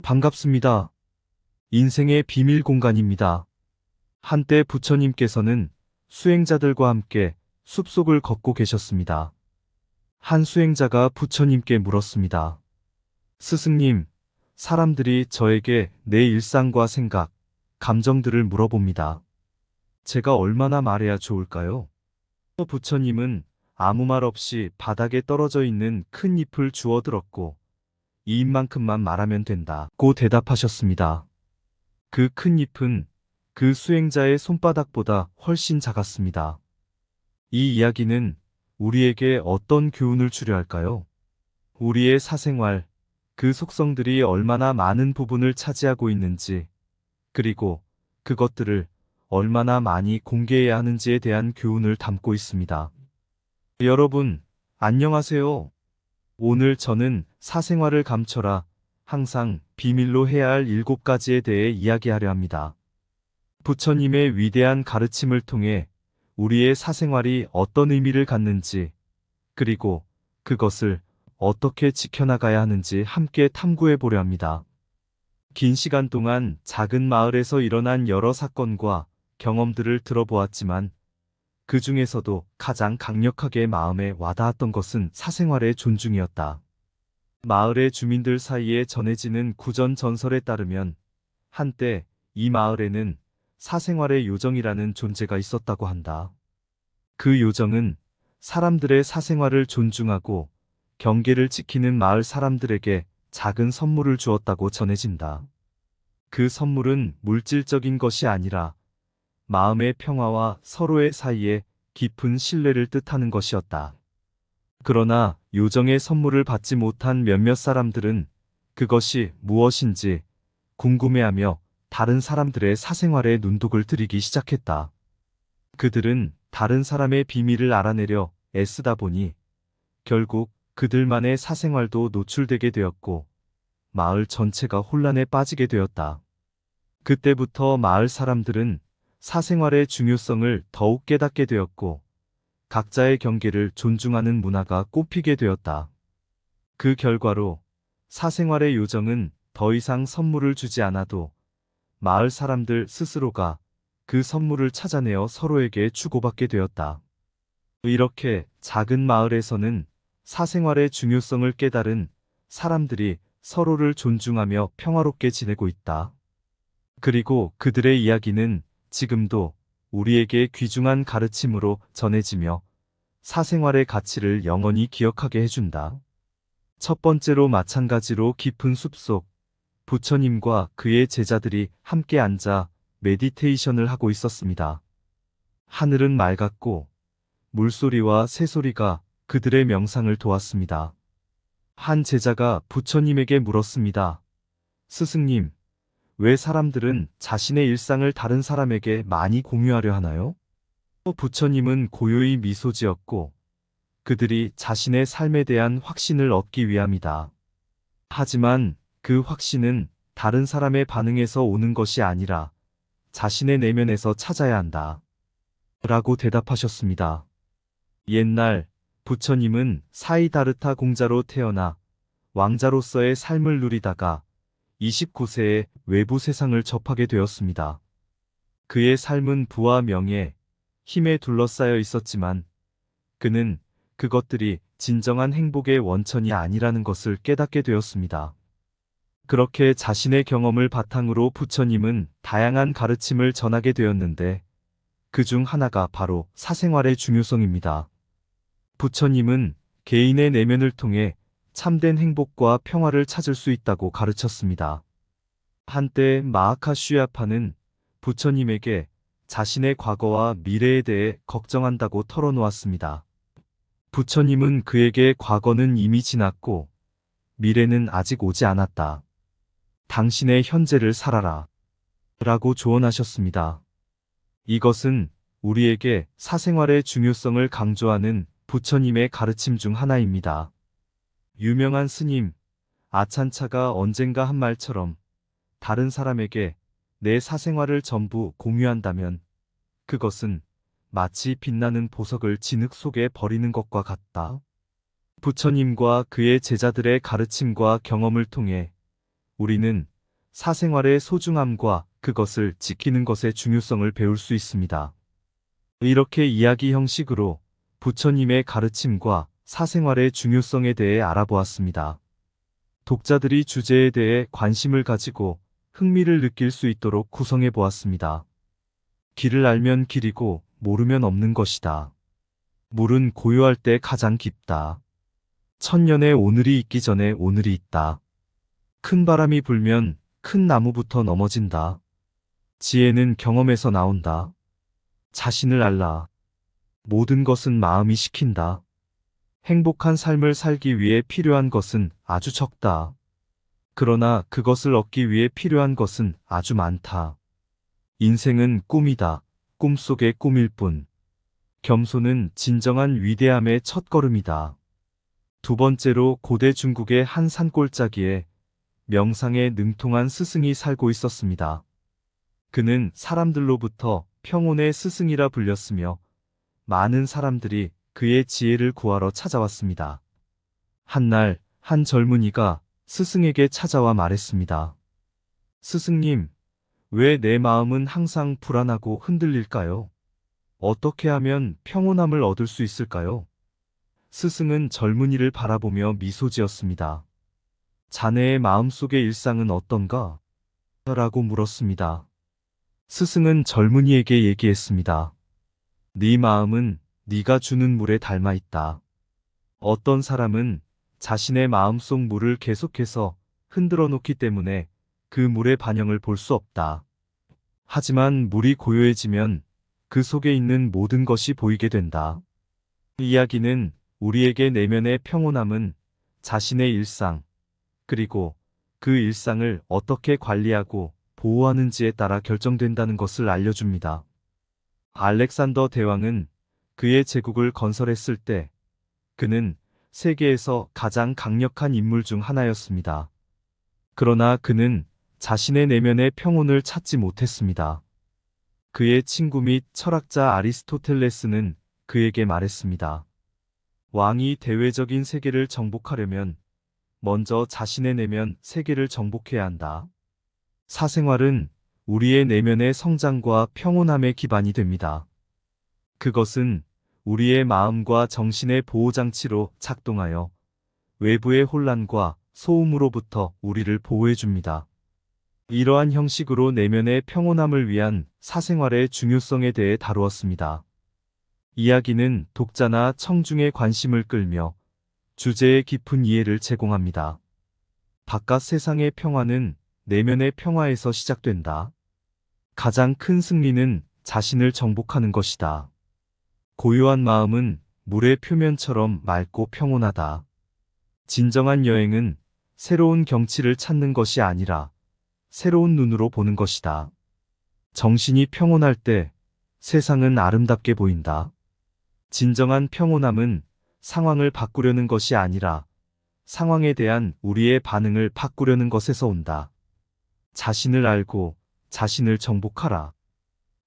반갑습니다. 인생의 비밀 공간입니다. 한때 부처님께서는 수행자들과 함께 숲속을 걷고 계셨습니다. 한 수행자가 부처님께 물었습니다. 스승님, 사람들이 저에게 내 일상과 생각, 감정들을 물어봅니다. 제가 얼마나 말해야 좋을까요? 부처님은 아무 말 없이 바닥에 떨어져 있는 큰 잎을 주워 들었고, 이 잎만큼만 말하면 된다고 대답하셨습니다. 그 큰 잎은 그 수행자의 손바닥보다 훨씬 작았습니다. 이 이야기는 우리에게 어떤 교훈을 주려 할까요? 우리의 사생활, 그 속성들이 얼마나 많은 부분을 차지하고 있는지, 그리고 그것들을 얼마나 많이 공개해야 하는지에 대한 교훈을 담고 있습니다. 여러분, 안녕하세요. 오늘 저는 사생활을 감춰라, 항상 비밀로 해야 할 7가지에 대해 이야기하려 합니다. 부처님의 위대한 가르침을 통해 우리의 사생활이 어떤 의미를 갖는지, 그리고 그것을 어떻게 지켜나가야 하는지 함께 탐구해 보려 합니다. 긴 시간 동안 작은 마을에서 일어난 여러 사건과 경험들을 들어보았지만, 그 중에서도 가장 강력하게 마음에 와닿았던 것은 사생활의 존중이었다. 마을의 주민들 사이에 전해지는 구전 전설에 따르면 한때 이 마을에는 사생활의 요정이라는 존재가 있었다고 한다. 그 요정은 사람들의 사생활을 존중하고 경계를 지키는 마을 사람들에게 작은 선물을 주었다고 전해진다. 그 선물은 물질적인 것이 아니라 마음의 평화와 서로의 사이에 깊은 신뢰를 뜻하는 것이었다. 그러나 요정의 선물을 받지 못한 몇몇 사람들은 그것이 무엇인지 궁금해하며 다른 사람들의 사생활에 눈독을 들이기 시작했다. 그들은 다른 사람의 비밀을 알아내려 애쓰다 보니 결국 그들만의 사생활도 노출되게 되었고 마을 전체가 혼란에 빠지게 되었다. 그때부터 마을 사람들은 사생활의 중요성을 더욱 깨닫게 되었고 각자의 경계를 존중하는 문화가 꽃피게 되었다. 그 결과로 사생활의 요정은 더 이상 선물을 주지 않아도 마을 사람들 스스로가 그 선물을 찾아내어 서로에게 주고받게 되었다. 이렇게 작은 마을에서는 사생활의 중요성을 깨달은 사람들이 서로를 존중하며 평화롭게 지내고 있다. 그리고 그들의 이야기는 지금도 우리에게 귀중한 가르침으로 전해지며 사생활의 가치를 영원히 기억하게 해준다. 첫 번째로 마찬가지로 깊은 숲속 부처님과 그의 제자들이 함께 앉아 메디테이션을 하고 있었습니다. 하늘은 맑았고 물소리와 새소리가 그들의 명상을 도왔습니다. 한 제자가 부처님에게 물었습니다. 스승님, 왜 사람들은 자신의 일상을 다른 사람에게 많이 공유하려 하나요? 부처님은 고요히 미소 지었고 그들이 자신의 삶에 대한 확신을 얻기 위함이다. 하지만 그 확신은 다른 사람의 반응에서 오는 것이 아니라 자신의 내면에서 찾아야 한다. 라고 대답하셨습니다. 옛날 부처님은 사이다르타 공자로 태어나 왕자로서의 삶을 누리다가 29세에 외부 세상을 접하게 되었습니다. 그의 삶은 부와 명예, 힘에 둘러싸여 있었지만 그는 그것들이 진정한 행복의 원천이 아니라는 것을 깨닫게 되었습니다. 그렇게 자신의 경험을 바탕으로 부처님은 다양한 가르침을 전하게 되었는데 그 중 하나가 바로 사생활의 중요성입니다. 부처님은 개인의 내면을 통해 참된 행복과 평화를 찾을 수 있다고 가르쳤습니다. 한때 마하카슈야파는 부처님에게 자신의 과거와 미래에 대해 걱정한다고 털어놓았습니다. 부처님은 그에게 과거는 이미 지났고 미래는 아직 오지 않았다. 당신의 현재를 살아라. 라고 조언하셨습니다. 이것은 우리에게 사생활의 중요성을 강조하는 부처님의 가르침 중 하나입니다. 유명한 스님 아찬차가 언젠가 한 말처럼 다른 사람에게 내 사생활을 전부 공유한다면 그것은 마치 빛나는 보석을 진흙 속에 버리는 것과 같다. 부처님과 그의 제자들의 가르침과 경험을 통해 우리는 사생활의 소중함과 그것을 지키는 것의 중요성을 배울 수 있습니다. 이렇게 이야기 형식으로 부처님의 가르침과 사생활의 중요성에 대해 알아보았습니다. 독자들이 주제에 대해 관심을 가지고 흥미를 느낄 수 있도록 구성해 보았습니다. 길을 알면 길이고 모르면 없는 것이다. 물은 고요할 때 가장 깊다. 천년의 오늘이 있기 전에 오늘이 있다. 큰 바람이 불면 큰 나무부터 넘어진다. 지혜는 경험에서 나온다. 자신을 알라. 모든 것은 마음이 시킨다. 행복한 삶을 살기 위해 필요한 것은 아주 적다. 그러나 그것을 얻기 위해 필요한 것은 아주 많다. 인생은 꿈이다. 꿈속의 꿈일 뿐. 겸손은 진정한 위대함의 첫걸음이다. 두 번째로 고대 중국의 한 산골짜기에 명상에 능통한 스승이 살고 있었습니다. 그는 사람들로부터 평온의 스승이라 불렸으며 많은 사람들이 그의 지혜를 구하러 찾아왔습니다. 한날 한 젊은이가 스승에게 찾아와 말했습니다. 스승님, 왜 내 마음은 항상 불안하고 흔들릴까요? 어떻게 하면 평온함을 얻을 수 있을까요? 스승은 젊은이를 바라보며 미소 지었습니다. 자네의 마음속의 일상은 어떤가? 라고 물었습니다. 스승은 젊은이에게 얘기했습니다. 네 마음은 네가 주는 물에 닮아 있다. 어떤 사람은 자신의 마음속 물을 계속해서 흔들어 놓기 때문에 그 물의 반영을 볼 수 없다. 하지만 물이 고요해지면 그 속에 있는 모든 것이 보이게 된다. 이 이야기는 우리에게 내면의 평온함은 자신의 일상, 그리고 그 일상을 어떻게 관리하고 보호하는지에 따라 결정된다는 것을 알려줍니다. 알렉산더 대왕은 그의 제국을 건설했을 때 그는 세계에서 가장 강력한 인물 중 하나였습니다. 그러나 그는 자신의 내면의 평온을 찾지 못했습니다. 그의 친구 및 철학자 아리스토텔레스는 그에게 말했습니다. 왕이 대외적인 세계를 정복하려면 먼저 자신의 내면 세계를 정복해야 한다. 사생활은 우리의 내면의 성장과 평온함의 기반이 됩니다. 그것은 우리의 마음과 정신의 보호장치로 작동하여 외부의 혼란과 소음으로부터 우리를 보호해줍니다. 이러한 형식으로 내면의 평온함을 위한 사생활의 중요성에 대해 다루었습니다. 이야기는 독자나 청중의 관심을 끌며 주제의 깊은 이해를 제공합니다. 바깥 세상의 평화는 내면의 평화에서 시작된다. 가장 큰 승리는 자신을 정복하는 것이다. 고요한 마음은 물의 표면처럼 맑고 평온하다. 진정한 여행은 새로운 경치를 찾는 것이 아니라 새로운 눈으로 보는 것이다. 정신이 평온할 때 세상은 아름답게 보인다. 진정한 평온함은 상황을 바꾸려는 것이 아니라 상황에 대한 우리의 반응을 바꾸려는 것에서 온다. 자신을 알고 자신을 정복하라.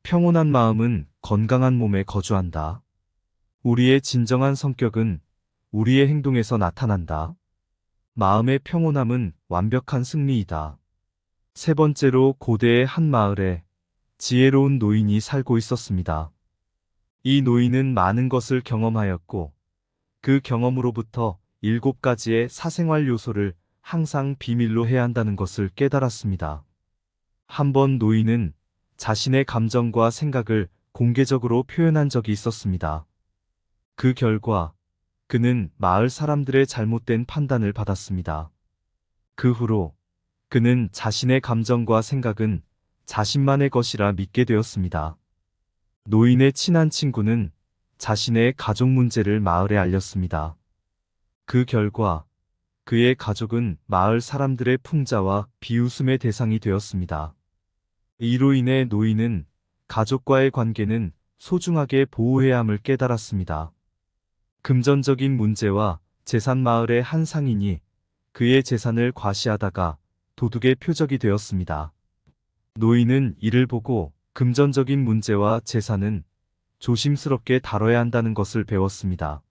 평온한 마음은 건강한 몸에 거주한다. 우리의 진정한 성격은 우리의 행동에서 나타난다. 마음의 평온함은 완벽한 승리이다. 세 번째로 고대의 한 마을에 지혜로운 노인이 살고 있었습니다. 이 노인은 많은 것을 경험하였고 그 경험으로부터 7가지의 사생활 요소를 항상 비밀로 해야 한다는 것을 깨달았습니다. 한 번 노인은 자신의 감정과 생각을 공개적으로 표현한 적이 있었습니다. 그 결과 그는 마을 사람들의 잘못된 판단을 받았습니다. 그 후로 그는 자신의 감정과 생각은 자신만의 것이라 믿게 되었습니다. 노인의 친한 친구는 자신의 가족 문제를 마을에 알렸습니다. 그 결과 그의 가족은 마을 사람들의 풍자와 비웃음의 대상이 되었습니다. 이로 인해 노인은 가족과의 관계는 소중하게 보호해야 함을 깨달았습니다. 금전적인 문제와 재산 마을의 한 상인이 그의 재산을 과시하다가 도둑의 표적이 되었습니다. 노인은 이를 보고 금전적인 문제와 재산은 조심스럽게 다뤄야 한다는 것을 배웠습니다.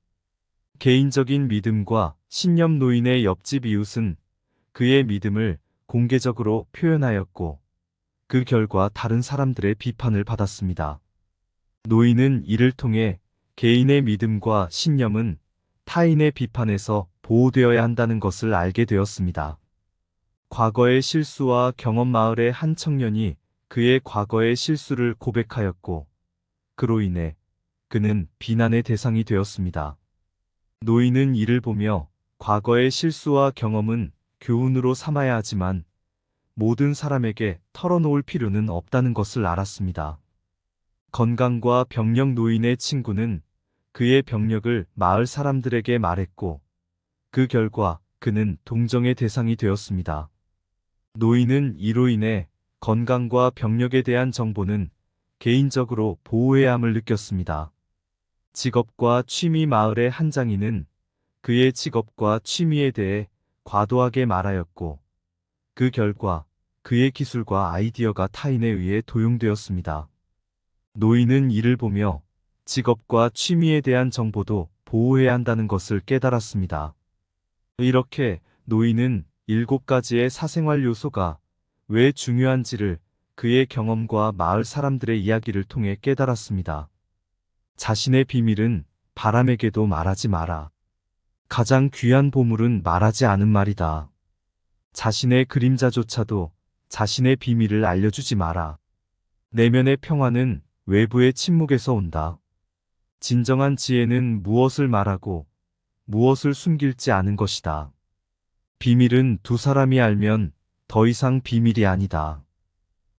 개인적인 믿음과 신념. 노인의 옆집 이웃은 그의 믿음을 공개적으로 표현하였고, 그 결과 다른 사람들의 비판을 받았습니다. 노인은 이를 통해 개인의 믿음과 신념은 타인의 비판에서 보호되어야 한다는 것을 알게 되었습니다. 과거의 실수와 경험 마을의 한 청년이 그의 과거의 실수를 고백하였고, 그로 인해 그는 비난의 대상이 되었습니다. 노인은 이를 보며 과거의 실수와 경험은 교훈으로 삼아야 하지만 모든 사람에게 털어놓을 필요는 없다는 것을 알았습니다. 건강과 병력 노인의 친구는 그의 병력을 마을 사람들에게 말했고, 그 결과 그는 동정의 대상이 되었습니다. 노인은 이로 인해 건강과 병력에 대한 정보는 개인적으로 보호해야 함을 느꼈습니다. 직업과 취미 마을의 한 장인은 그의 직업과 취미에 대해 과도하게 말하였고, 그 결과 그의 기술과 아이디어가 타인에 의해 도용되었습니다. 노인은 이를 보며 직업과 취미에 대한 정보도 보호해야 한다는 것을 깨달았습니다. 이렇게 노인은 7가지의 사생활 요소가 왜 중요한지를 그의 경험과 마을 사람들의 이야기를 통해 깨달았습니다. 자신의 비밀은 바람에게도 말하지 마라. 가장 귀한 보물은 말하지 않은 말이다. 자신의 그림자조차도 자신의 비밀을 알려주지 마라. 내면의 평화는 외부의 침묵에서 온다. 진정한 지혜는 무엇을 말하고 무엇을 숨길지 아는 것이다. 비밀은 두 사람이 알면 더 이상 비밀이 아니다.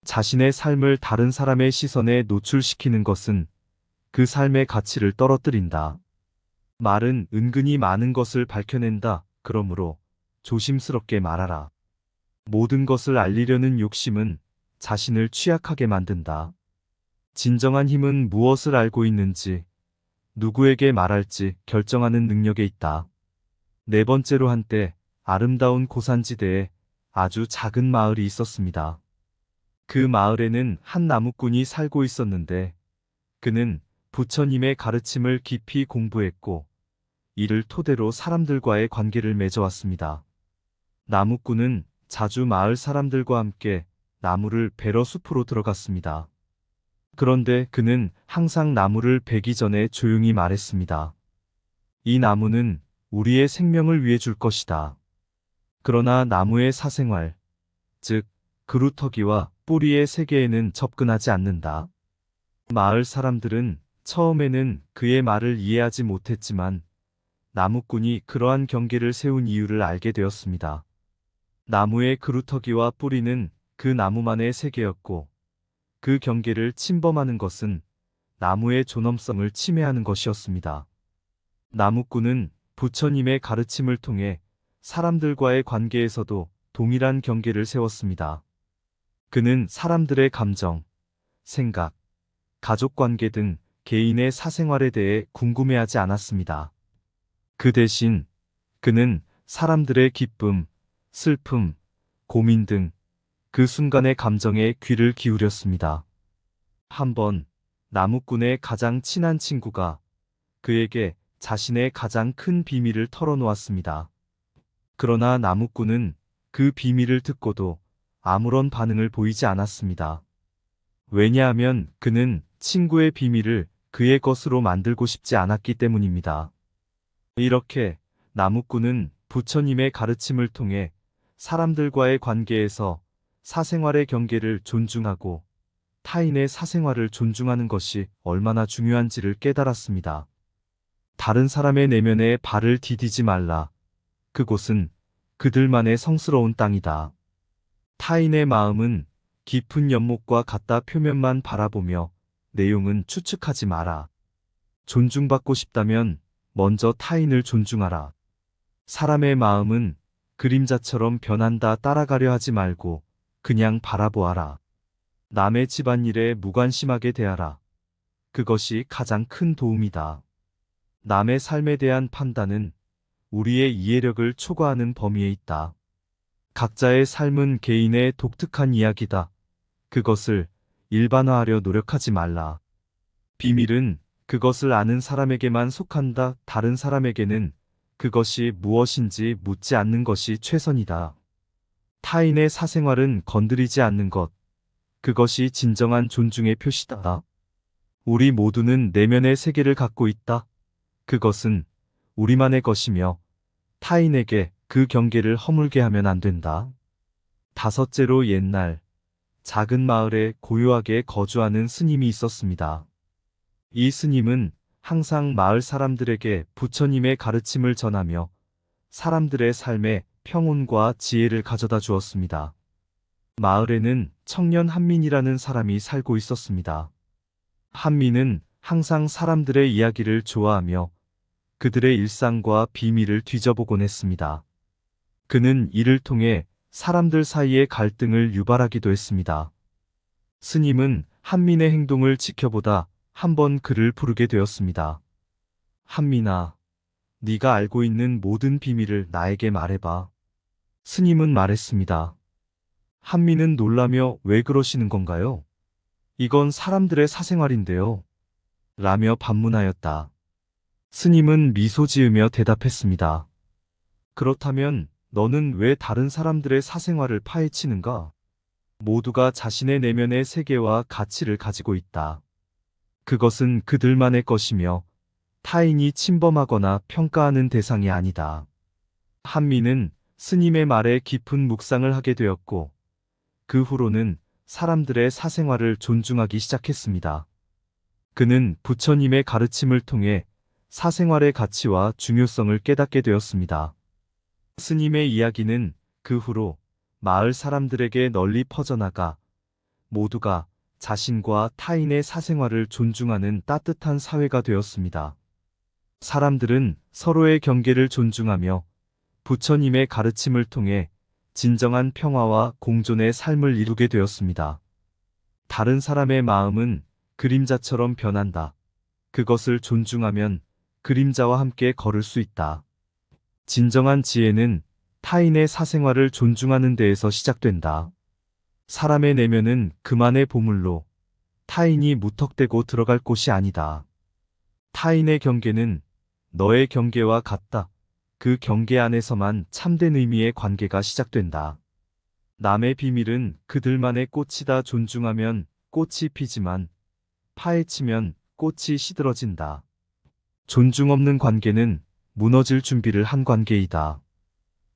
자신의 삶을 다른 사람의 시선에 노출시키는 것은 그 삶의 가치를 떨어뜨린다. 말은 은근히 많은 것을 밝혀낸다. 그러므로 조심스럽게 말하라. 모든 것을 알리려는 욕심은 자신을 취약하게 만든다. 진정한 힘은 무엇을 알고 있는지, 누구에게 말할지 결정하는 능력에 있다. 네 번째로 한때 아름다운 고산지대에 아주 작은 마을이 있었습니다. 그 마을에는 한 나무꾼이 살고 있었는데 그는 부처님의 가르침을 깊이 공부했고 이를 토대로 사람들과의 관계를 맺어왔습니다. 나무꾼은 자주 마을 사람들과 함께 나무를 베러 숲으로 들어갔습니다. 그런데 그는 항상 나무를 베기 전에 조용히 말했습니다. 이 나무는 우리의 생명을 위해 줄 것이다. 그러나 나무의 사생활, 즉 그루터기와 뿌리의 세계에는 접근하지 않는다. 마을 사람들은 처음에는 그의 말을 이해하지 못했지만 나무꾼이 그러한 경계를 세운 이유를 알게 되었습니다. 나무의 그루터기와 뿌리는 그 나무만의 세계였고 그 경계를 침범하는 것은 나무의 존엄성을 침해하는 것이었습니다. 나무꾼은 부처님의 가르침을 통해 사람들과의 관계에서도 동일한 경계를 세웠습니다. 그는 사람들의 감정, 생각, 가족관계 등 개인의 사생활에 대해 궁금해하지 않았습니다. 그 대신 그는 사람들의 기쁨, 슬픔, 고민 등 그 순간의 감정에 귀를 기울였습니다. 한번 나무꾼의 가장 친한 친구가 그에게 자신의 가장 큰 비밀을 털어놓았습니다. 그러나 나무꾼은 그 비밀을 듣고도 아무런 반응을 보이지 않았습니다. 왜냐하면 그는 친구의 비밀을 그의 것으로 만들고 싶지 않았기 때문입니다. 이렇게 나무꾼은 부처님의 가르침을 통해 사람들과의 관계에서 사생활의 경계를 존중하고 타인의 사생활을 존중하는 것이 얼마나 중요한지를 깨달았습니다. 다른 사람의 내면에 발을 디디지 말라. 그곳은 그들만의 성스러운 땅이다. 타인의 마음은 깊은 연못과 같다. 표면만 바라보며 내용은 추측하지 마라. 존중받고 싶다면 먼저 타인을 존중하라. 사람의 마음은 그림자처럼 변한다. 따라가려 하지 말고 그냥 바라보아라. 남의 집안일에 무관심하게 대하라. 그것이 가장 큰 도움이다. 남의 삶에 대한 판단은 우리의 이해력을 초과하는 범위에 있다. 각자의 삶은 개인의 독특한 이야기다. 그것을 일반화하려 노력하지 말라. 비밀은 그것을 아는 사람에게만 속한다. 다른 사람에게는 그것이 무엇인지 묻지 않는 것이 최선이다. 타인의 사생활은 건드리지 않는 것. 그것이 진정한 존중의 표시다. 우리 모두는 내면의 세계를 갖고 있다. 그것은 우리만의 것이며 타인에게 그 경계를 허물게 하면 안 된다. 다섯째로 옛날 작은 마을에 고요하게 거주하는 스님이 있었습니다. 이 스님은 항상 마을 사람들에게 부처님의 가르침을 전하며 사람들의 삶에 평온과 지혜를 가져다 주었습니다. 마을에는 청년 한민이라는 사람이 살고 있었습니다. 한민은 항상 사람들의 이야기를 좋아하며 그들의 일상과 비밀을 뒤져보곤 했습니다. 그는 이를 통해 사람들 사이의 갈등을 유발하기도 했습니다. 스님은 한민의 행동을 지켜보다 한번 그를 부르게 되었습니다. 한민아, 네가 알고 있는 모든 비밀을 나에게 말해봐. 스님은 말했습니다. 한민은 놀라며 왜 그러시는 건가요? 이건 사람들의 사생활인데요. 라며 반문하였다. 스님은 미소 지으며 대답했습니다. 그렇다면 너는 왜 다른 사람들의 사생활을 파헤치는가? 모두가 자신의 내면의 세계와 가치를 가지고 있다. 그것은 그들만의 것이며 타인이 침범하거나 평가하는 대상이 아니다. 한민은 스님의 말에 깊은 묵상을 하게 되었고 그 후로는 사람들의 사생활을 존중하기 시작했습니다. 그는 부처님의 가르침을 통해 사생활의 가치와 중요성을 깨닫게 되었습니다. 스님의 이야기는 그 후로 마을 사람들에게 널리 퍼져나가 모두가 자신과 타인의 사생활을 존중하는 따뜻한 사회가 되었습니다. 사람들은 서로의 경계를 존중하며 부처님의 가르침을 통해 진정한 평화와 공존의 삶을 이루게 되었습니다. 다른 사람의 마음은 그림자처럼 변한다. 그것을 존중하면 그림자와 함께 걸을 수 있다. 진정한 지혜는 타인의 사생활을 존중하는 데에서 시작된다. 사람의 내면은 그만의 보물로 타인이 무턱대고 들어갈 곳이 아니다. 타인의 경계는 너의 경계와 같다. 그 경계 안에서만 참된 의미의 관계가 시작된다. 남의 비밀은 그들만의 꽃이다. 존중하면 꽃이 피지만 파헤치면 꽃이 시들어진다. 존중 없는 관계는 무너질 준비를 한 관계이다.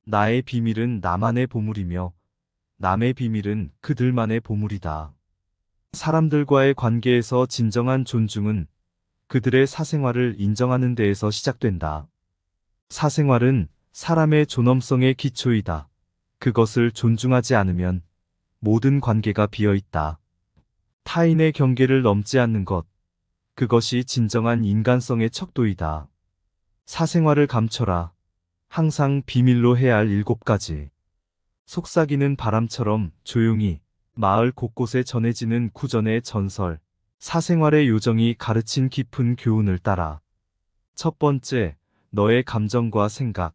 나의 비밀은 나만의 보물이며 남의 비밀은 그들만의 보물이다. 사람들과의 관계에서 진정한 존중은 그들의 사생활을 인정하는 데에서 시작된다. 사생활은 사람의 존엄성의 기초이다. 그것을 존중하지 않으면 모든 관계가 비어있다. 타인의 경계를 넘지 않는 것, 그것이 진정한 인간성의 척도이다. 사생활을 감춰라. 항상 비밀로 해야 할 7가지. 속삭이는 바람처럼 조용히 마을 곳곳에 전해지는 구전의 전설, 사생활의 요정이 가르친 깊은 교훈을 따라. 첫 번째, 너의 감정과 생각.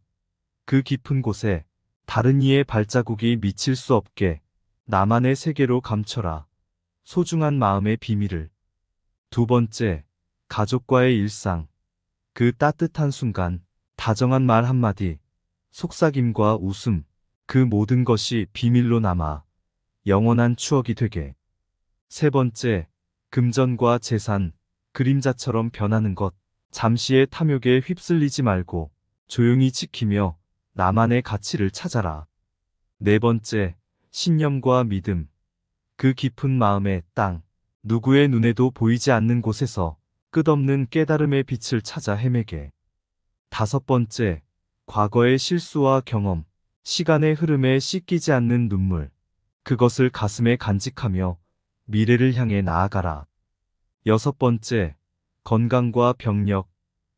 그 깊은 곳에 다른 이의 발자국이 미칠 수 없게 나만의 세계로 감춰라. 소중한 마음의 비밀을. 두 번째, 가족과의 일상. 그 따뜻한 순간, 다정한 말 한마디, 속삭임과 웃음, 그 모든 것이 비밀로 남아 영원한 추억이 되게. 세 번째, 금전과 재산, 그림자처럼 변하는 것. 잠시의 탐욕에 휩쓸리지 말고 조용히 지키며 나만의 가치를 찾아라. 네 번째, 신념과 믿음. 그 깊은 마음의 땅, 누구의 눈에도 보이지 않는 곳에서 끝없는 깨달음의 빛을 찾아 헤매게. 다섯 번째, 과거의 실수와 경험, 시간의 흐름에 씻기지 않는 눈물. 그것을 가슴에 간직하며 미래를 향해 나아가라. 여섯 번째, 건강과 병력.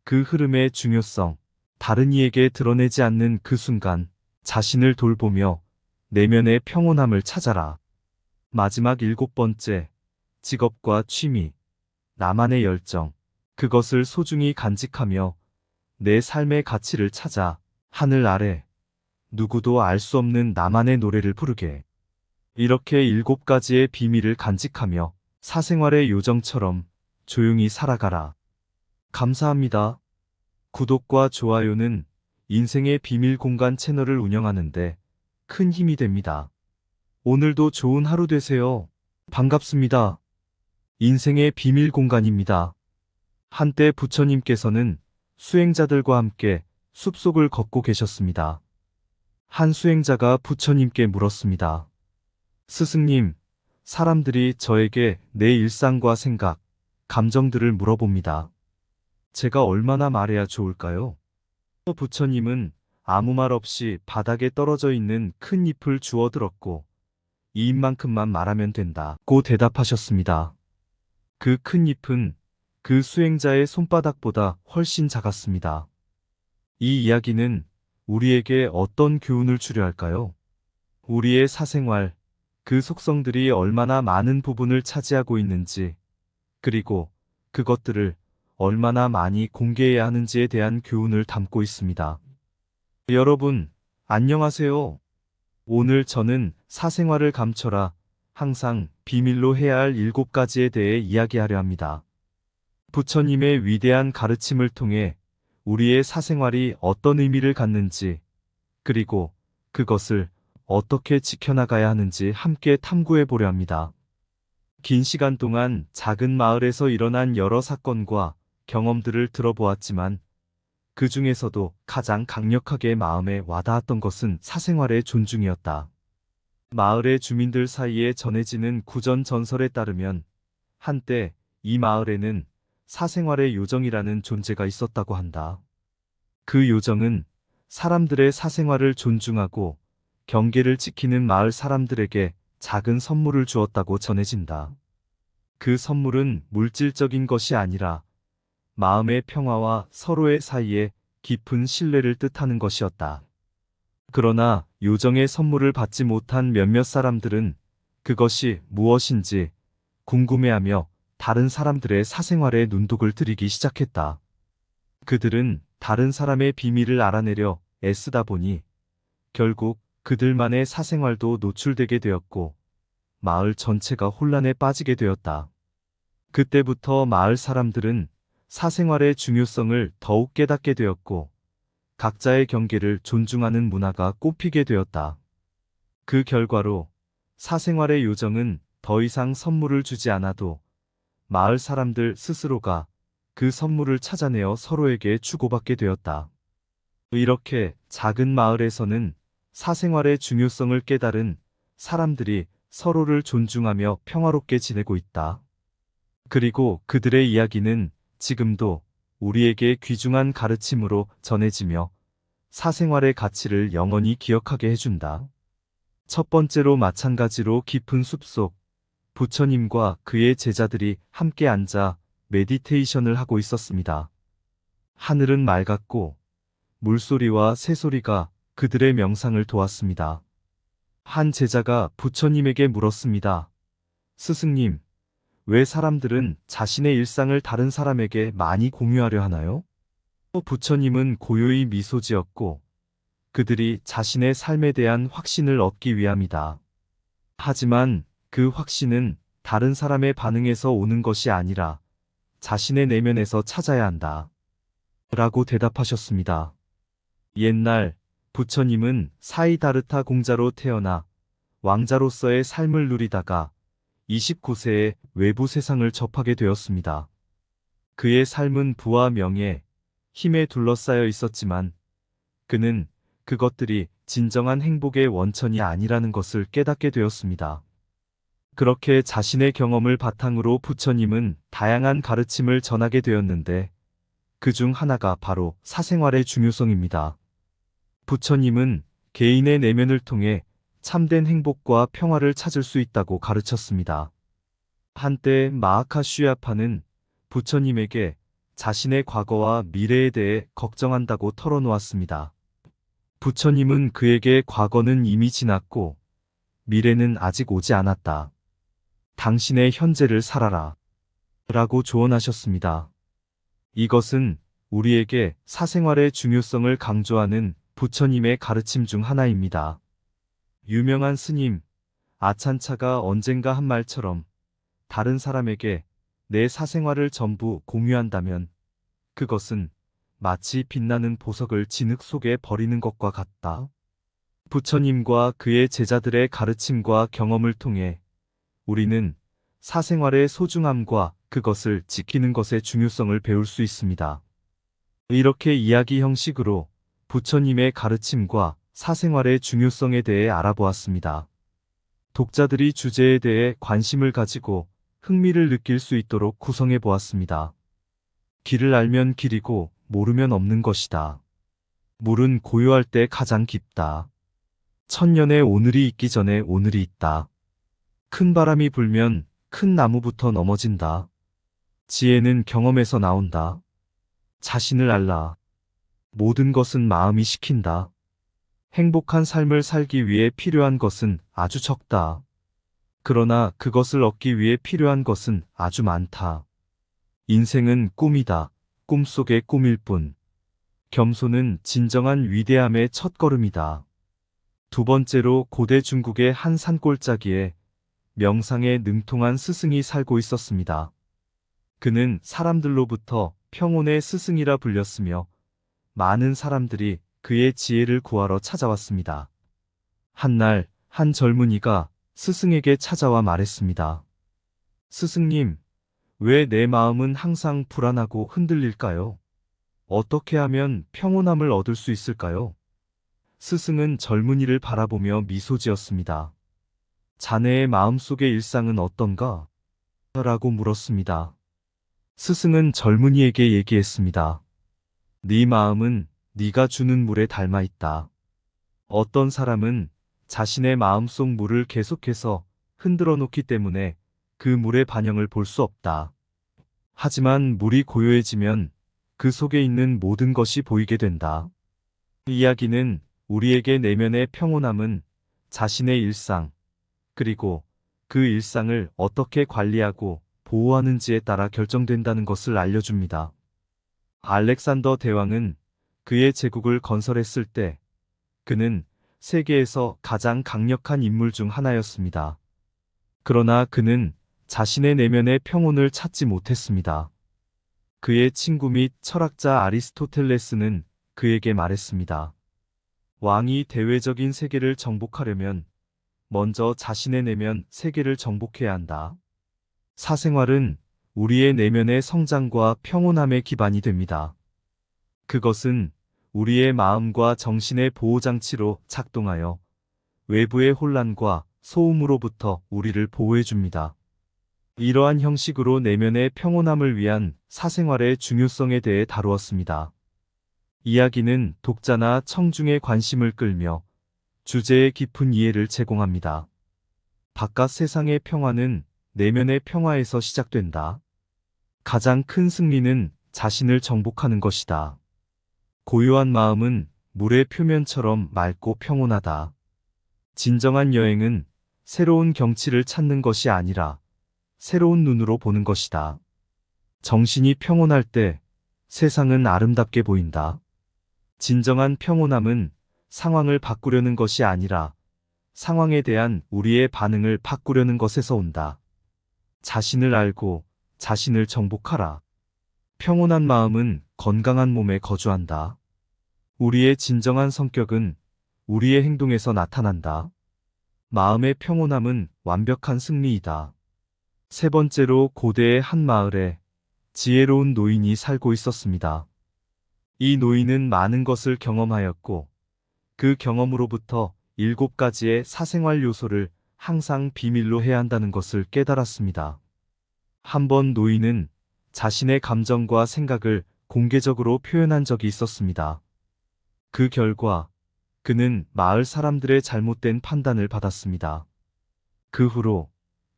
그 흐름의 중요성, 다른 이에게 드러내지 않는 그 순간, 자신을 돌보며 내면의 평온함을 찾아라. 마지막 7번째, 직업과 취미. 나만의 열정. 그것을 소중히 간직하며 내 삶의 가치를 찾아 하늘 아래 누구도 알 수 없는 나만의 노래를 부르게. 이렇게 7가지의 비밀을 간직하며 사생활의 요정처럼 조용히 살아가라. 감사합니다. 구독과 좋아요는 인생의 비밀 공간 채널을 운영하는데 큰 힘이 됩니다. 오늘도 좋은 하루 되세요. 반갑습니다. 인생의 비밀 공간입니다. 한때 부처님께서는 수행자들과 함께 숲속을 걷고 계셨습니다. 한 수행자가 부처님께 물었습니다. 스승님, 사람들이 저에게 내 일상과 생각, 감정들을 물어봅니다. 제가 얼마나 말해야 좋을까요? 부처님은 아무 말 없이 바닥에 떨어져 있는 큰 잎을 주워 들었고, 이 잎만큼만 말하면 된다고 대답하셨습니다. 그 큰 잎은 그 수행자의 손바닥보다 훨씬 작았습니다. 이 이야기는 우리에게 어떤 교훈을 주려 할까요? 우리의 사생활, 그 속성들이 얼마나 많은 부분을 차지하고 있는지, 그리고 그것들을 얼마나 많이 공개해야 하는지에 대한 교훈을 담고 있습니다. 여러분, 안녕하세요. 오늘 저는 사생활을 감춰라, 항상 비밀로 해야 할 7가지에 대해 이야기하려 합니다. 부처님의 위대한 가르침을 통해 우리의 사생활이 어떤 의미를 갖는지, 그리고 그것을 어떻게 지켜나가야 하는지 함께 탐구해 보려 합니다. 긴 시간 동안 작은 마을에서 일어난 여러 사건과 경험들을 들어보았지만, 그 중에서도 가장 강력하게 마음에 와닿았던 것은 사생활의 존중이었다. 마을의 주민들 사이에 전해지는 구전 전설에 따르면 한때 이 마을에는 사생활의 요정이라는 존재가 있었다고 한다. 그 요정은 사람들의 사생활을 존중하고 경계를 지키는 마을 사람들에게 작은 선물을 주었다고 전해진다. 그 선물은 물질적인 것이 아니라 마음의 평화와 서로의 사이에 깊은 신뢰를 뜻하는 것이었다. 그러나 요정의 선물을 받지 못한 몇몇 사람들은 그것이 무엇인지 궁금해하며 다른 사람들의 사생활에 눈독을 들이기 시작했다. 그들은 다른 사람의 비밀을 알아내려 애쓰다 보니 결국 그들만의 사생활도 노출되게 되었고 마을 전체가 혼란에 빠지게 되었다. 그때부터 마을 사람들은 사생활의 중요성을 더욱 깨닫게 되었고 각자의 경계를 존중하는 문화가 꽃피게 되었다. 그 결과로 사생활의 요정은 더 이상 선물을 주지 않아도 마을 사람들 스스로가 그 선물을 찾아내어 서로에게 주고받게 되었다. 이렇게 작은 마을에서는 사생활의 중요성을 깨달은 사람들이 서로를 존중하며 평화롭게 지내고 있다. 그리고 그들의 이야기는 지금도 우리에게 귀중한 가르침으로 전해지며 사생활의 가치를 영원히 기억하게 해준다. 첫 번째로 마찬가지로 깊은 숲속 부처님과 그의 제자들이 함께 앉아 메디테이션을 하고 있었습니다. 하늘은 맑았고 물소리와 새소리가 그들의 명상을 도왔습니다. 한 제자가 부처님에게 물었습니다. 스승님, 왜 사람들은 자신의 일상을 다른 사람에게 많이 공유하려 하나요? 부처님은 고요히 미소 지었고 그들이 자신의 삶에 대한 확신을 얻기 위함이다. 하지만 그 확신은 다른 사람의 반응에서 오는 것이 아니라 자신의 내면에서 찾아야 한다. 라고 대답하셨습니다. 옛날 부처님은 사이다르타 공자로 태어나 왕자로서의 삶을 누리다가 29세에 외부 세상을 접하게 되었습니다. 그의 삶은 부와 명예, 힘에 둘러싸여 있었지만 그는 그것들이 진정한 행복의 원천이 아니라는 것을 깨닫게 되었습니다. 그렇게 자신의 경험을 바탕으로 부처님은 다양한 가르침을 전하게 되었는데 그 중 하나가 바로 사생활의 중요성입니다. 부처님은 개인의 내면을 통해 참된 행복과 평화를 찾을 수 있다고 가르쳤습니다. 한때 마하카슈야파는 부처님에게 자신의 과거와 미래에 대해 걱정한다고 털어놓았습니다. 부처님은 그에게 과거는 이미 지났고 미래는 아직 오지 않았다. 당신의 현재를 살아라. 라고 조언하셨습니다. 이것은 우리에게 사생활의 중요성을 강조하는 부처님의 가르침 중 하나입니다. 유명한 스님 아찬차가 언젠가 한 말처럼 다른 사람에게 내 사생활을 전부 공유한다면 그것은 마치 빛나는 보석을 진흙 속에 버리는 것과 같다. 부처님과 그의 제자들의 가르침과 경험을 통해 우리는 사생활의 소중함과 그것을 지키는 것의 중요성을 배울 수 있습니다. 이렇게 이야기 형식으로 부처님의 가르침과 사생활의 중요성에 대해 알아보았습니다. 독자들이 주제에 대해 관심을 가지고 흥미를 느낄 수 있도록 구성해 보았습니다. 길을 알면 길이고 모르면 없는 것이다. 물은 고요할 때 가장 깊다. 천년의 오늘이 있기 전에 오늘이 있다. 큰 바람이 불면 큰 나무부터 넘어진다. 지혜는 경험에서 나온다. 자신을 알라. 모든 것은 마음이 시킨다. 행복한 삶을 살기 위해 필요한 것은 아주 적다. 그러나 그것을 얻기 위해 필요한 것은 아주 많다. 인생은 꿈이다. 꿈속의 꿈일 뿐. 겸손은 진정한 위대함의 첫걸음이다. 두 번째로 고대 중국의 한 산골짜기에 명상에 능통한 스승이 살고 있었습니다. 그는 사람들로부터 평온의 스승이라 불렸으며 많은 사람들이 그의 지혜를 구하러 찾아왔습니다. 한날 한 젊은이가 스승에게 찾아와 말했습니다. 스승님, 왜 내 마음은 항상 불안하고 흔들릴까요? 어떻게 하면 평온함을 얻을 수 있을까요? 스승은 젊은이를 바라보며 미소 지었습니다. 자네의 마음속의 일상은 어떤가? 라고 물었습니다. 스승은 젊은이에게 얘기했습니다. 네 마음은 네가 주는 물에 닮아 있다. 어떤 사람은 자신의 마음속 물을 계속해서 흔들어 놓기 때문에 그 물의 반영을 볼 수 없다. 하지만 물이 고요해지면 그 속에 있는 모든 것이 보이게 된다. 이 이야기는 우리에게 내면의 평온함은 자신의 일상, 그리고 그 일상을 어떻게 관리하고 보호하는지에 따라 결정된다는 것을 알려줍니다. 알렉산더 대왕은 그의 제국을 건설했을 때 그는 세계에서 가장 강력한 인물 중 하나였습니다. 그러나 그는 자신의 내면의 평온을 찾지 못했습니다. 그의 친구 및 철학자 아리스토텔레스는 그에게 말했습니다. 왕이 대외적인 세계를 정복하려면 먼저 자신의 내면 세계를 정복해야 한다. 사생활은 우리의 내면의 성장과 평온함의 기반이 됩니다. 그것은 우리의 마음과 정신의 보호장치로 작동하여 외부의 혼란과 소음으로부터 우리를 보호해줍니다. 이러한 형식으로 내면의 평온함을 위한 사생활의 중요성에 대해 다루었습니다. 이야기는 독자나 청중의 관심을 끌며 주제의 깊은 이해를 제공합니다. 바깥 세상의 평화는 내면의 평화에서 시작된다. 가장 큰 승리는 자신을 정복하는 것이다. 고요한 마음은 물의 표면처럼 맑고 평온하다. 진정한 여행은 새로운 경치를 찾는 것이 아니라 새로운 눈으로 보는 것이다. 정신이 평온할 때 세상은 아름답게 보인다. 진정한 평온함은 상황을 바꾸려는 것이 아니라 상황에 대한 우리의 반응을 바꾸려는 것에서 온다. 자신을 알고 자신을 정복하라. 평온한 마음은 건강한 몸에 거주한다. 우리의 진정한 성격은 우리의 행동에서 나타난다. 마음의 평온함은 완벽한 승리이다. 세 번째로 고대의 한 마을에 지혜로운 노인이 살고 있었습니다. 이 노인은 많은 것을 경험하였고 그 경험으로부터 7가지의 사생활 요소를 항상 비밀로 해야 한다는 것을 깨달았습니다. 한 번 노인은 자신의 감정과 생각을 공개적으로 표현한 적이 있었습니다. 그 결과 그는 마을 사람들의 잘못된 판단을 받았습니다. 그 후로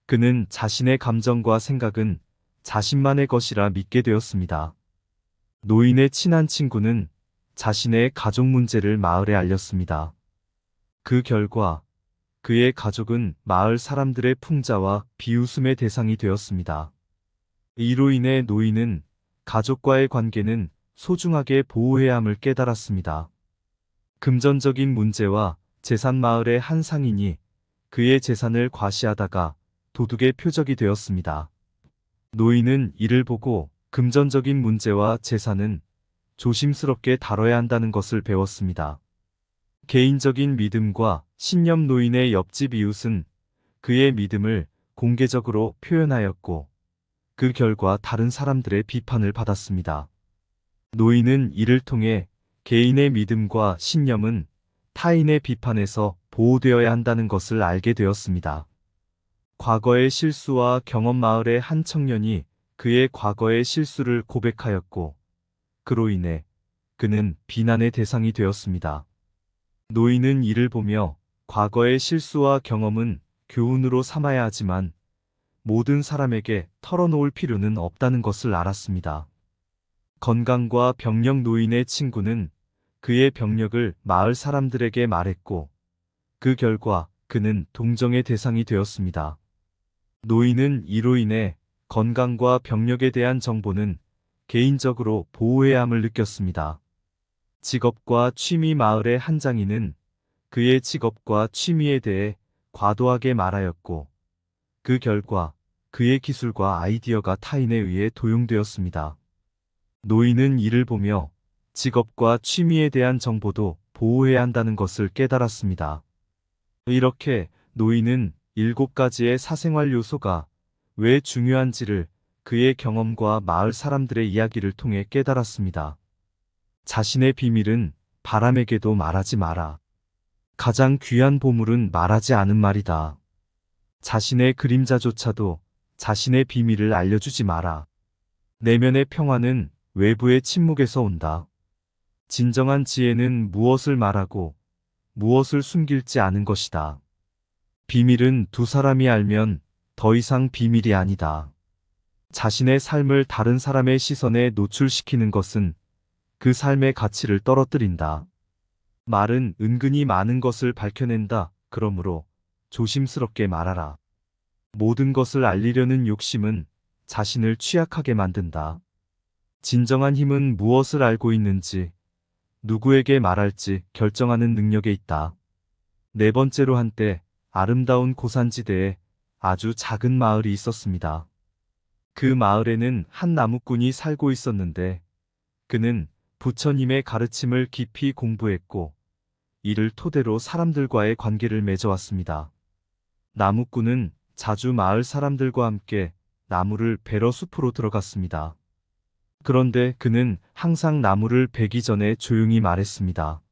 그는 자신의 감정과 생각은 자신만의 것이라 믿게 되었습니다. 노인의 친한 친구는 자신의 가족 문제를 마을에 알렸습니다. 그 결과 그의 가족은 마을 사람들의 풍자와 비웃음의 대상이 되었습니다. 이로 인해 노인은 가족과의 관계는 소중하게 보호해야 함을 깨달았습니다. 금전적인 문제와 재산 마을의 한 상인이 그의 재산을 과시하다가 도둑의 표적이 되었습니다. 노인은 이를 보고 금전적인 문제와 재산은 조심스럽게 다뤄야 한다는 것을 배웠습니다. 개인적인 믿음과 신념. 노인의 옆집 이웃은 그의 믿음을 공개적으로 표현하였고 그 결과 다른 사람들의 비판을 받았습니다. 노인은 이를 통해 개인의 믿음과 신념은 타인의 비판에서 보호되어야 한다는 것을 알게 되었습니다. 과거의 실수와 경험. 마을의 한 청년이 그의 과거의 실수를 고백하였고 그로 인해 그는 비난의 대상이 되었습니다. 노인은 이를 보며 과거의 실수와 경험은 교훈으로 삼아야 하지만 모든 사람에게 털어놓을 필요는 없다는 것을 알았습니다. 건강과 병력. 노인의 친구는 그의 병력을 마을 사람들에게 말했고 그 결과 그는 동정의 대상이 되었습니다. 노인은 이로 인해 건강과 병력에 대한 정보는 개인적으로 보호해야 함을 느꼈습니다. 직업과 취미. 마을의 한 장인은 그의 직업과 취미에 대해 과도하게 말하였고 그 결과 그의 기술과 아이디어가 타인에 의해 도용되었습니다. 노인은 이를 보며 직업과 취미에 대한 정보도 보호해야 한다는 것을 깨달았습니다. 이렇게 노인은 7가지의 사생활 요소가 왜 중요한지를 그의 경험과 마을 사람들의 이야기를 통해 깨달았습니다. 자신의 비밀은 바람에게도 말하지 마라. 가장 귀한 보물은 말하지 않은 말이다. 자신의 그림자조차도 자신의 비밀을 알려주지 마라. 내면의 평화는 외부의 침묵에서 온다. 진정한 지혜는 무엇을 말하고 무엇을 숨길지 아는 것이다. 비밀은 두 사람이 알면 더 이상 비밀이 아니다. 자신의 삶을 다른 사람의 시선에 노출시키는 것은 그 삶의 가치를 떨어뜨린다. 말은 은근히 많은 것을 밝혀낸다. 그러므로 조심스럽게 말하라. 모든 것을 알리려는 욕심은 자신을 취약하게 만든다. 진정한 힘은 무엇을 알고 있는지, 누구에게 말할지 결정하는 능력에 있다. 4번째로 한때 아름다운 고산지대에 아주 작은 마을이 있었습니다. 그 마을에는 한 나무꾼이 살고 있었는데 그는 부처님의 가르침을 깊이 공부했고 이를 토대로 사람들과의 관계를 맺어왔습니다. 나무꾼은 자주 마을 사람들과 함께 나무를 베러 숲으로 들어갔습니다. 그런데 그는 항상 나무를 베기 전에 조용히 말했습니다.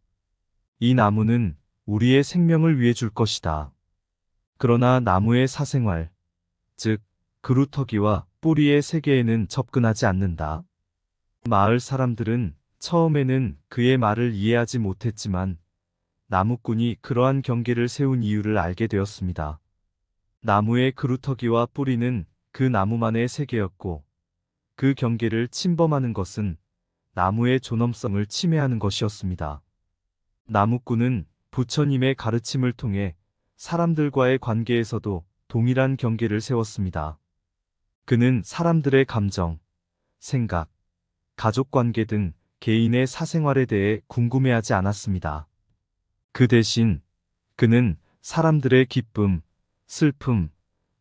이 나무는 우리의 생명을 위해 줄 것이다. 그러나 나무의 사생활, 즉 그루터기와 뿌리의 세계에는 접근하지 않는다. 마을 사람들은 처음에는 그의 말을 이해하지 못했지만 나무꾼이 그러한 경계를 세운 이유를 알게 되었습니다. 나무의 그루터기와 뿌리는 그 나무만의 세계였고 그 경계를 침범하는 것은 나무의 존엄성을 침해하는 것이었습니다. 나무꾼은 부처님의 가르침을 통해 사람들과의 관계에서도 동일한 경계를 세웠습니다. 그는 사람들의 감정, 생각, 가족관계 등 개인의 사생활에 대해 궁금해하지 않았습니다. 그 대신 그는 사람들의 기쁨, 슬픔,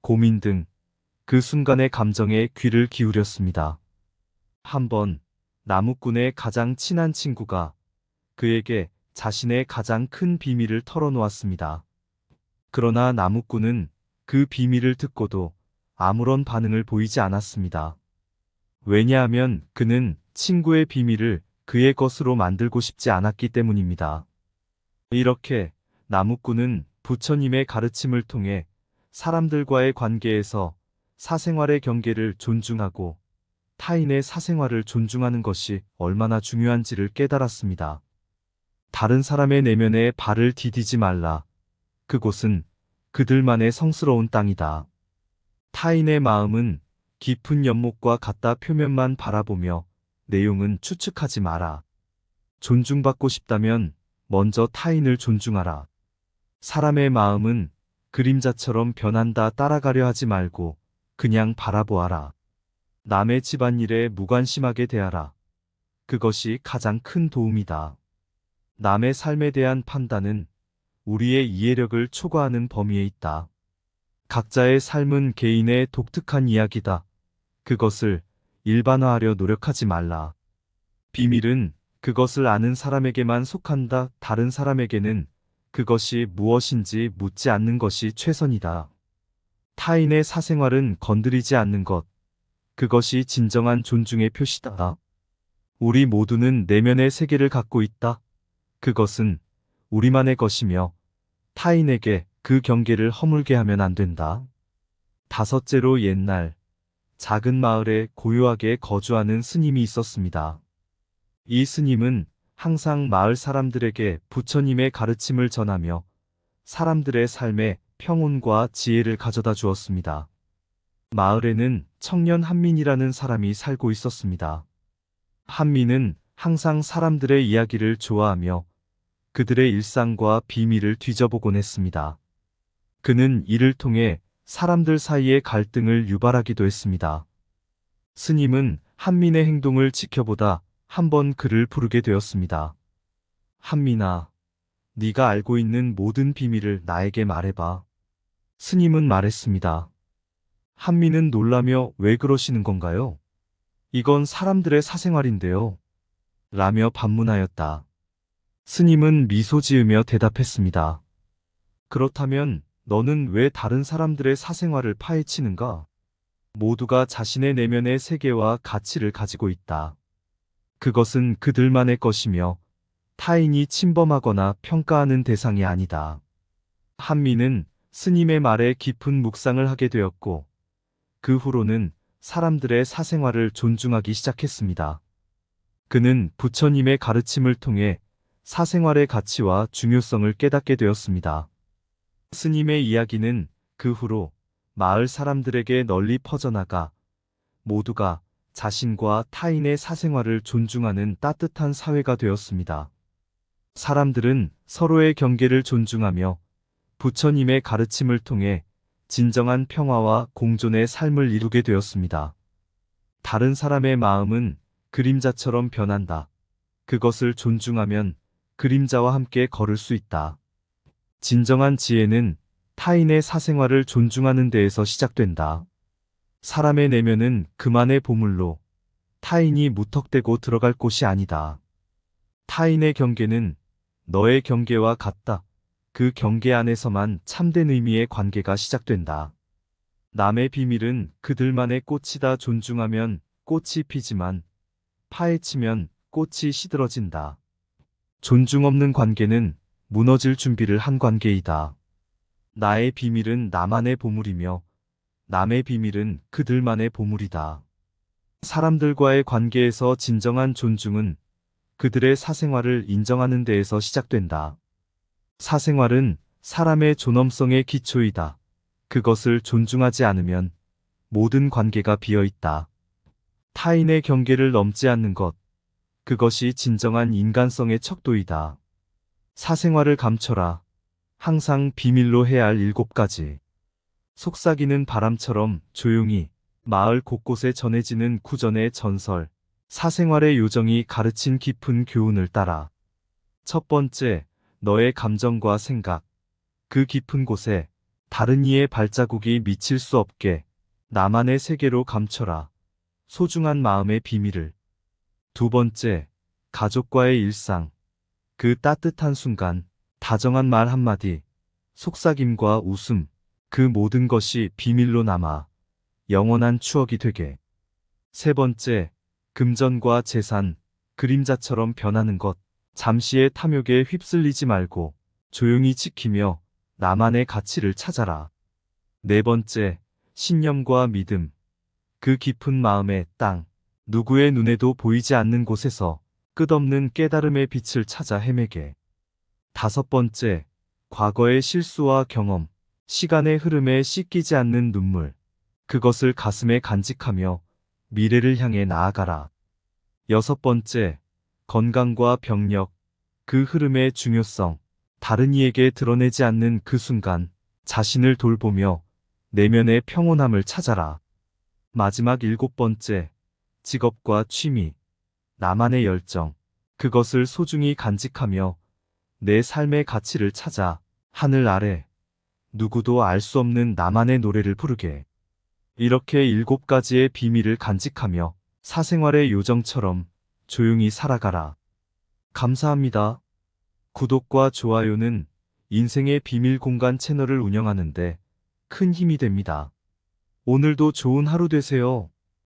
고민 등 그 순간의 감정에 귀를 기울였습니다. 한번 나무꾼의 가장 친한 친구가 그에게 자신의 가장 큰 비밀을 털어놓았습니다. 그러나 나무꾼은 그 비밀을 듣고도 아무런 반응을 보이지 않았습니다. 왜냐하면 그는 친구의 비밀을 그의 것으로 만들고 싶지 않았기 때문입니다. 이렇게 나무꾼은 부처님의 가르침을 통해 사람들과의 관계에서 사생활의 경계를 존중하고 타인의 사생활을 존중하는 것이 얼마나 중요한지를 깨달았습니다. 다른 사람의 내면에 발을 디디지 말라. 그곳은 그들만의 성스러운 땅이다. 타인의 마음은 깊은 연못과 같다. 표면만 바라보며 내용은 추측하지 마라. 존중받고 싶다면 먼저 타인을 존중하라. 사람의 마음은 그림자처럼 변한다. 따라가려 하지 말고 그냥 바라보아라. 남의 집안일에 무관심하게 대하라. 그것이 가장 큰 도움이다. 남의 삶에 대한 판단은 우리의 이해력을 초과하는 범위에 있다. 각자의 삶은 개인의 독특한 이야기다. 그것을 일반화하려 노력하지 말라. 비밀은 그것을 아는 사람에게만 속한다. 다른 사람에게는 그것이 무엇인지 묻지 않는 것이 최선이다. 타인의 사생활은 건드리지 않는 것. 그것이 진정한 존중의 표시다. 우리 모두는 내면의 세계를 갖고 있다. 그것은 우리만의 것이며 타인에게 그 경계를 허물게 하면 안 된다. 다섯째로 옛날 작은 마을에 고요하게 거주하는 스님이 있었습니다. 이 스님은 항상 마을 사람들에게 부처님의 가르침을 전하며 사람들의 삶에 평온과 지혜를 가져다 주었습니다. 마을에는 청년 한민이라는 사람이 살고 있었습니다. 한민은 항상 사람들의 이야기를 좋아하며 그들의 일상과 비밀을 뒤져보곤 했습니다. 그는 이를 통해 사람들 사이의 갈등을 유발하기도 했습니다. 스님은 한민의 행동을 지켜보다 한번 그를 부르게 되었습니다. 한민아, 네가 알고 있는 모든 비밀을 나에게 말해봐. 스님은 말했습니다. 한민은 놀라며 왜 그러시는 건가요? 이건 사람들의 사생활인데요. 라며 반문하였다. 스님은 미소 지으며 대답했습니다. 그렇다면 너는 왜 다른 사람들의 사생활을 파헤치는가? 모두가 자신의 내면의 세계와 가치를 가지고 있다. 그것은 그들만의 것이며 타인이 침범하거나 평가하는 대상이 아니다. 한민은 스님의 말에 깊은 묵상을 하게 되었고 그 후로는 사람들의 사생활을 존중하기 시작했습니다. 그는 부처님의 가르침을 통해 사생활의 가치와 중요성을 깨닫게 되었습니다. 스님의 이야기는 그 후로 마을 사람들에게 널리 퍼져나가 모두가 자신과 타인의 사생활을 존중하는 따뜻한 사회가 되었습니다. 사람들은 서로의 경계를 존중하며 부처님의 가르침을 통해 진정한 평화와 공존의 삶을 이루게 되었습니다. 다른 사람의 마음은 그림자처럼 변한다. 그것을 존중하면 그림자와 함께 걸을 수 있다. 진정한 지혜는 타인의 사생활을 존중하는 데에서 시작된다. 사람의 내면은 그만의 보물로 타인이 무턱대고 들어갈 곳이 아니다. 타인의 경계는 너의 경계와 같다. 그 경계 안에서만 참된 의미의 관계가 시작된다. 남의 비밀은 그들만의 꽃이다. 존중하면 꽃이 피지만 파헤치면 꽃이 시들어진다. 존중 없는 관계는 무너질 준비를 한 관계이다. 나의 비밀은 나만의 보물이며 남의 비밀은 그들만의 보물이다. 사람들과의 관계에서 진정한 존중은 그들의 사생활을 인정하는 데에서 시작된다. 사생활은 사람의 존엄성의 기초이다. 그것을 존중하지 않으면 모든 관계가 비어있다. 타인의 경계를 넘지 않는 것, 그것이 진정한 인간성의 척도이다. 사생활을 감춰라. 항상 비밀로 해야 할 7가지. 속삭이는 바람처럼 조용히 마을 곳곳에 전해지는 구전의 전설, 사생활의 요정이 가르친 깊은 교훈을 따라. 첫 번째, 너의 감정과 생각. 그 깊은 곳에 다른 이의 발자국이 미칠 수 없게 나만의 세계로 감춰라. 소중한 마음의 비밀을. 두 번째, 가족과의 일상. 그 따뜻한 순간, 다정한 말 한마디, 속삭임과 웃음, 그 모든 것이 비밀로 남아 영원한 추억이 되게. 세 번째, 금전과 재산, 그림자처럼 변하는 것. 잠시의 탐욕에 휩쓸리지 말고 조용히 지키며 나만의 가치를 찾아라. 네 번째, 신념과 믿음. 그 깊은 마음의 땅, 누구의 눈에도 보이지 않는 곳에서 끝없는 깨달음의 빛을 찾아 헤매게. 다섯 번째, 과거의 실수와 경험, 시간의 흐름에 씻기지 않는 눈물. 그것을 가슴에 간직하며 미래를 향해 나아가라. 여섯 번째, 건강과 병력. 그 흐름의 중요성, 다른 이에게 드러내지 않는 그 순간, 자신을 돌보며 내면의 평온함을 찾아라. 마지막 7번째, 직업과 취미. 나만의 열정, 그것을 소중히 간직하며 내 삶의 가치를 찾아 하늘 아래 누구도 알 수 없는 나만의 노래를 부르게. 이렇게 7가지의 비밀을 간직하며 사생활의 요정처럼 조용히 살아가라. 감사합니다. 구독과 좋아요는 인생의 비밀 공간 채널을 운영하는데 큰 힘이 됩니다. 오늘도 좋은 하루 되세요.